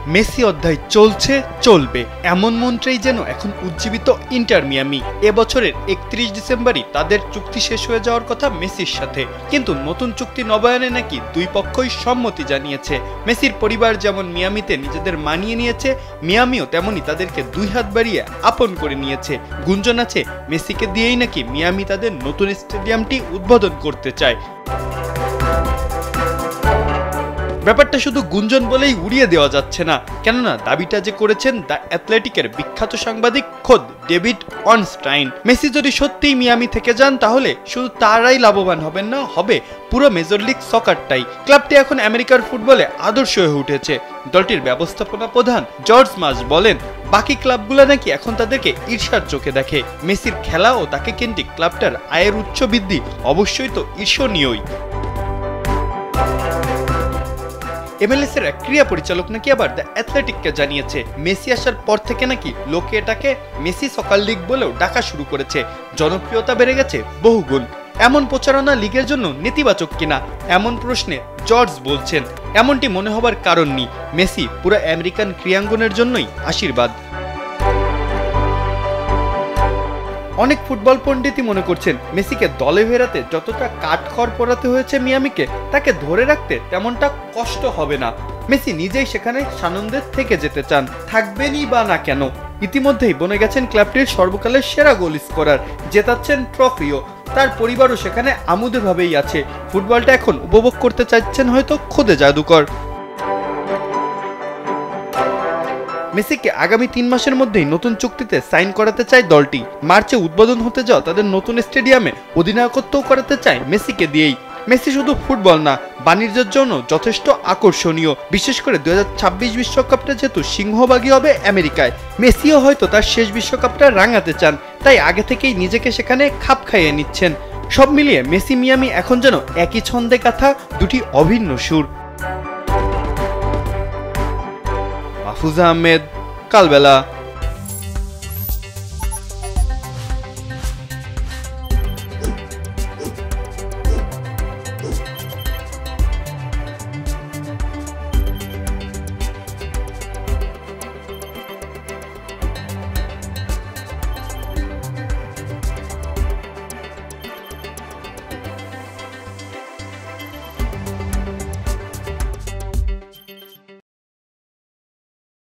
Messi অধ্যায় চলছে, চলবে এমন মন্ত্রেই যেন এখন উজ্জীবিত ইন্টার মিয়ামি। এবছরের 31 ডিসেম্বরই তাদের চুক্তি শেষ হয়ে যাওয়ার কথা মেসির সাথে, কিন্তু নতুন চুক্তি নবায়নে নাকি দুই পক্ষই সম্মতি জানিয়েছে। মেসির পরিবার যেমন মিয়ামিতে নিজেদের মানিয়ে নিয়েছে, মিয়ামিও তেমনি তাদেরকে দুই হাত বাড়িয়ে আপন করে নিয়েছে। গুঞ্জন আছে মেসিকে দিয়েই নাকি মিয়ামি তাদের নতুন স্টেডিয়ামটি উদ্বোধন করতে চায়। ব্যাপারটা শুধু গুঞ্জন বলেই উড়িয়ে দেওয়া যাচ্ছে না, কেননা দাবিটা যে করেছেন দ্য অ্যাথলেটিকের বিখ্যাত সাংবাদিক খোদ ডেভিড অনস্টাইন। মেসি যদি সত্যিই মিয়ামি থেকে যান তাহলে শুধু তারাই লাভবান হবেন না, হবে পুরো মেজর লিগ সকারটাই। ক্লাবটি এখন আমেরিকার ফুটবলে আদর্শ হয়ে উঠেছে। দলটির ব্যবস্থাপনা প্রধান জর্জ মাস বলেন, বাকি ক্লাবগুলো নাকি এখন তাদেরকে ঈর্ষার চোখে দেখে। মেসির খেলা ও তাকে কেন্দ্রিক ক্লাবটার আয়ের উচ্চ বৃদ্ধি অবশ্যই তো ঈর্ষণীয়ই। MLS এর এক ক্রীড়া পরিচালক নাকি আবার দ্য অ্যাথলেটিককে জানিয়েছে, মেসি আসার পর থেকে নাকি লোকে এটাকে মেসি সকার লিগ বলেও ডাকা শুরু করেছে। জনপ্রিয়তা বেড়ে গেছে বহুগুণ। এমন প্রচারণা লিগের জন্য নেতিবাচক কিনা এমন প্রশ্নে জর্জ বলছেন, এমনটি মনে হবার কারণ নেই। মেসি পুরো আমেরিকান ক্রীড়াঙ্গনের জন্যই আশীর্বাদ। অনেক ফুটবল পণ্ডিতই মনে করছেন মেসিকে দলে ফেরাতে যতটা কাঠখড় পোড়াতে হয়েছে মিয়ামিকে, তাকে ধরে রাখতে তেমনটা কষ্ট হবে না। মেসি নিজেই সেখানে সানন্দের থেকে যেতে চান, থাকবেনই বা না কেন। ইতিমধ্যেই বনে গেছেন ক্লাবটির সর্বকালের সেরা গোল স্কোরার, জেতাচ্ছেন ট্রফিও। তার পরিবারও সেখানে আমোদে ভাবেই আছে। ফুটবলটা এখন উপভোগ করতে চাইছেন হয়তো খোদে জাদুকর। মেসিকে আগামী 3 মাসের মধ্যেই নতুন চুক্তিতে সাইন করাতে চায় দলটি। মার্চে উদ্বোধন হতে যাওয়া তাদের নতুন স্টেডিয়ামে অধিনায়কত্বও করাতে চায় মেসিকে দিয়েই। মেসি শুধু ফুটবল না, বাণিজ্যের জন্য যথেষ্ট আকর্ষণীয়। বিশেষ করে 2026 বিশ্বকাপটা যেহেতু সিংহভাগই হবে আমেরিকায়, মেসিও হয়তো তার শেষ বিশ্বকাপটা রাঙাতে চান, তাই আগে থেকেই নিজেকে সেখানে খাপ খাইয়ে নিচ্ছেন। সব মিলিয়ে মেসি মিয়ামি এখন যেন একই ছন্দে গাথা দুটি অভিন্ন সুর। মাহফুজা আহমেদ, কালবেলা।